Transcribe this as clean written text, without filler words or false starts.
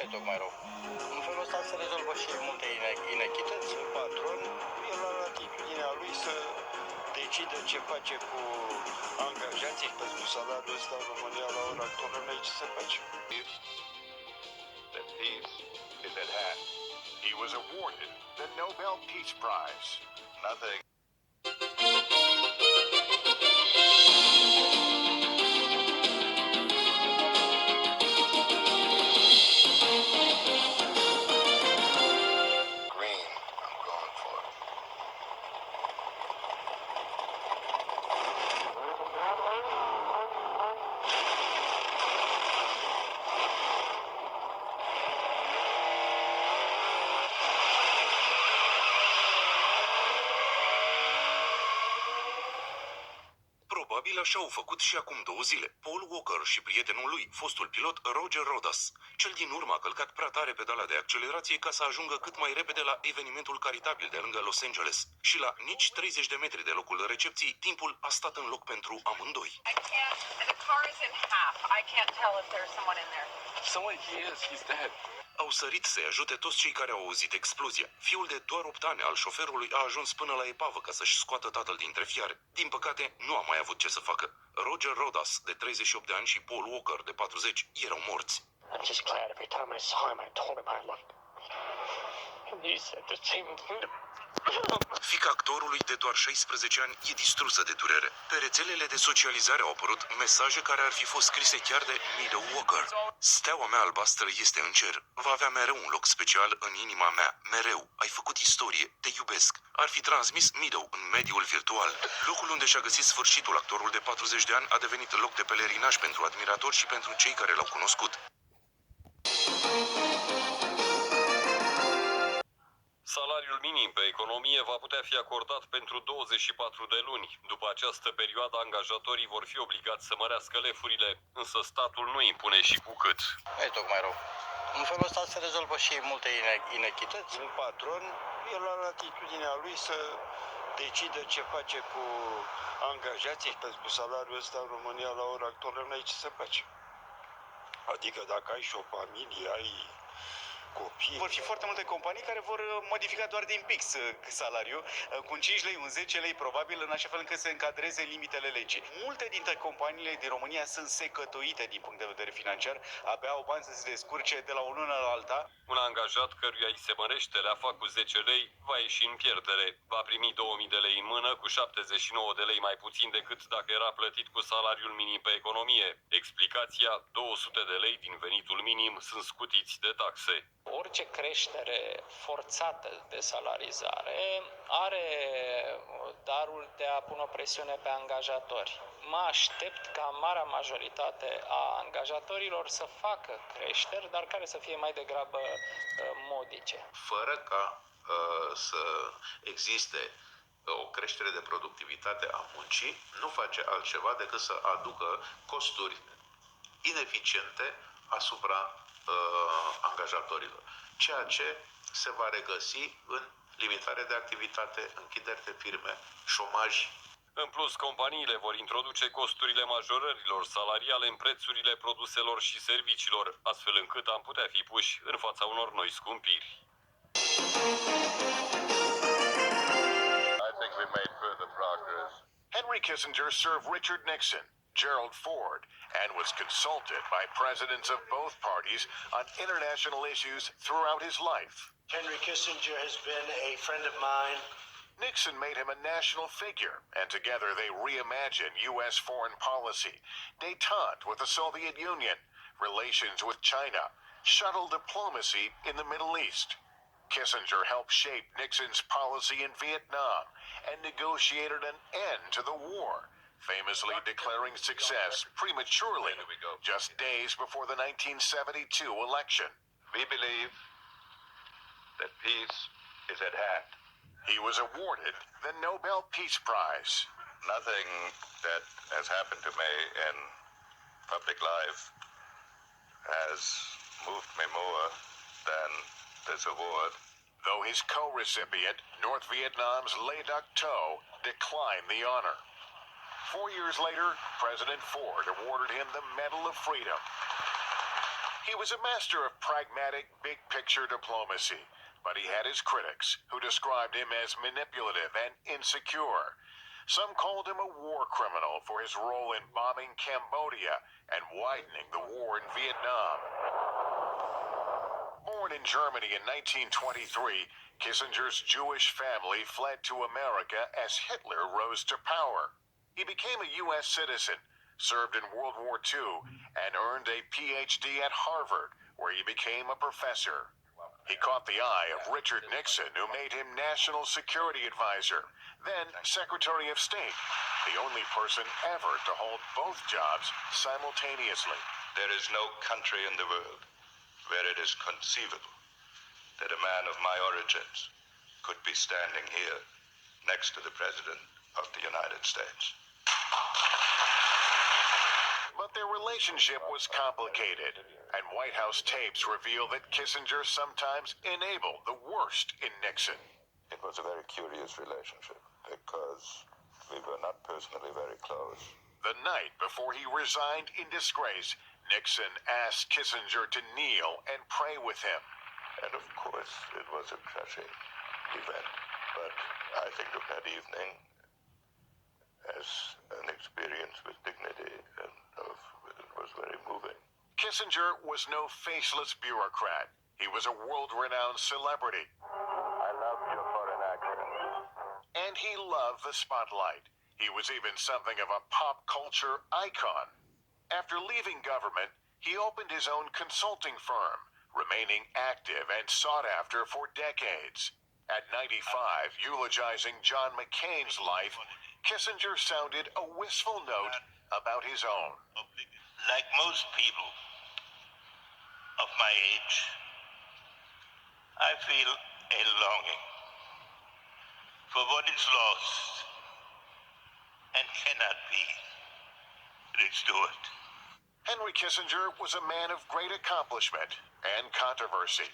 E tocmai rău. În felul ăsta se rezolvă și multe inechități. Patron, el la latitudinea lui să decidă ce face cu angajații, pentru că salariul ăsta în România la ora actuală nu e ce să face. That peace is at hand. He was awarded the Nobel Peace Prize. Nothing. Green, I'm going for it. Probabil așa au făcut și acum 2 zile. Paul Walker și prietenul lui, fostul pilot Roger Rodas. Cel din urmă a călcat prea tare pedala de accelerație ca să ajungă cât mai repede la evenimentul caritabil de lângă Los Angeles. Și la nici 30 de metri de locul recepției, timpul a stat în loc pentru amândoi. Au sărit să-i ajute toți cei care au auzit explozia. Fiul de doar 8 ani al șoferului a ajuns până la epavă ca să-și scoată tatăl dintre fiare. Din păcate, nu a mai avut ce să facă. Roger Rodas, de 38 de ani, și Paul Walker, de 40, erau morți. I'm just glad every time I saw him, I told him I loved him. And he said the same thing to me. Fiica actorului de doar 16 ani e distrusă de durere. Pe rețelele de socializare au apărut mesaje care ar fi fost scrise chiar de Meadow Walker. Steaua mea albastră este în cer. Va avea mereu un loc special în inima mea. Mereu. Ai făcut istorie. Te iubesc. Ar fi transmis Meadow în mediul virtual. Locul unde și-a găsit sfârșitul actorul de 40 de ani a devenit loc de pelerinaj pentru admiratori și pentru cei care l-au cunoscut. Salariul minim pe economie va putea fi acordat pentru 24 de luni. După această perioadă, angajatorii vor fi obligați să mărească lefurile, însă statul nu impune și cu cât. E tocmai rău. În felul ăsta se rezolvă și multe inechități. Un patron, el la latitudinea lui să decidă ce face cu angajații, pentru că salariul ăsta în România la ora actuală nu e ce să face. Adică dacă ai și o familie, ai copii. Vor fi foarte multe companii care vor modifica doar din pix salariul, cu 5 lei, un 10 lei probabil, în așa fel încât să încadreze limitele legii. Multe dintre companiile din România sunt secătuite din punct de vedere financiar, abia au bani să se descurce de la o lună la alta. Un angajat căruia îi se mărește leafa cu 10 lei va ieși în pierdere. Va primi 2000 de lei în mână, cu 79 de lei mai puțin decât dacă era plătit cu salariul minim pe economie. Explicația: 200 de lei din venitul minim sunt scutiți de taxe. Orice creștere forțată de salarizare are darul de a pune o presiune pe angajatori. Mă aștept ca marea majoritate a angajatorilor să facă creșteri, dar care să fie mai degrabă modice. Fără ca să existe o creștere de productivitate a muncii, nu face altceva decât să aducă costuri ineficiente asupra angajatorilor, ceea ce se va regăsi în limitare de activitate, închideri de firme, șomaj. În plus, companiile vor introduce costurile majorărilor salariale în prețurile produselor și serviciilor, astfel încât am putea fi puși în fața unor noi scumpiri. I think we made further progress. Henry Kissinger served Richard Nixon, Gerald Ford, and was consulted by presidents of both parties on international issues throughout his life. Henry Kissinger has been a friend of mine. Nixon made him a national figure, and together they reimagined U.S. foreign policy, détente with the Soviet Union, relations with China, shuttle diplomacy in the Middle East. Kissinger helped shape Nixon's policy in Vietnam and negotiated an end to the war, famously declaring success prematurely just days before the 1972 election. We believe that peace is at hand. He was awarded the Nobel Peace Prize. Nothing that has happened to me in public life has moved me more than this award. though his co-recipient, North Vietnam's Le Duc Tho, declined the honor. 4 years later, President Ford awarded him the Medal of Freedom. He was a master of pragmatic, big-picture diplomacy, but he had his critics, who described him as manipulative and insecure. Some called him a war criminal for his role in bombing Cambodia and widening the war in Vietnam. Born in Germany in 1923, Kissinger's Jewish family fled to America as Hitler rose to power. He became a U.S. citizen, served in World War II, and earned a Ph.D. at Harvard, where he became a professor. He caught the eye of Richard Nixon, who made him National Security Advisor, then Secretary of State, the only person ever to hold both jobs simultaneously. There is no country in the world where it is conceivable that a man of my origins could be standing here next to the President of the United States. But their relationship was complicated, and White House tapes reveal that Kissinger sometimes enabled the worst in Nixon. It was a very curious relationship because we were not personally very close. The night before he resigned in disgrace, Nixon asked Kissinger to kneel and pray with him. And of course, it was a crushing event. But I think of that evening as an experience with dignity, and it was very moving. Kissinger was no faceless bureaucrat. He was a world-renowned celebrity. I love your foreign accent. And he loved the spotlight. He was even something of a pop culture icon. After leaving government, he opened his own consulting firm, remaining active and sought after for decades. At 95, eulogizing John McCain's life, Kissinger sounded a wistful note about his own. Like most people of my age, I feel a longing for what is lost and cannot be restored. Henry Kissinger was a man of great accomplishment and controversy.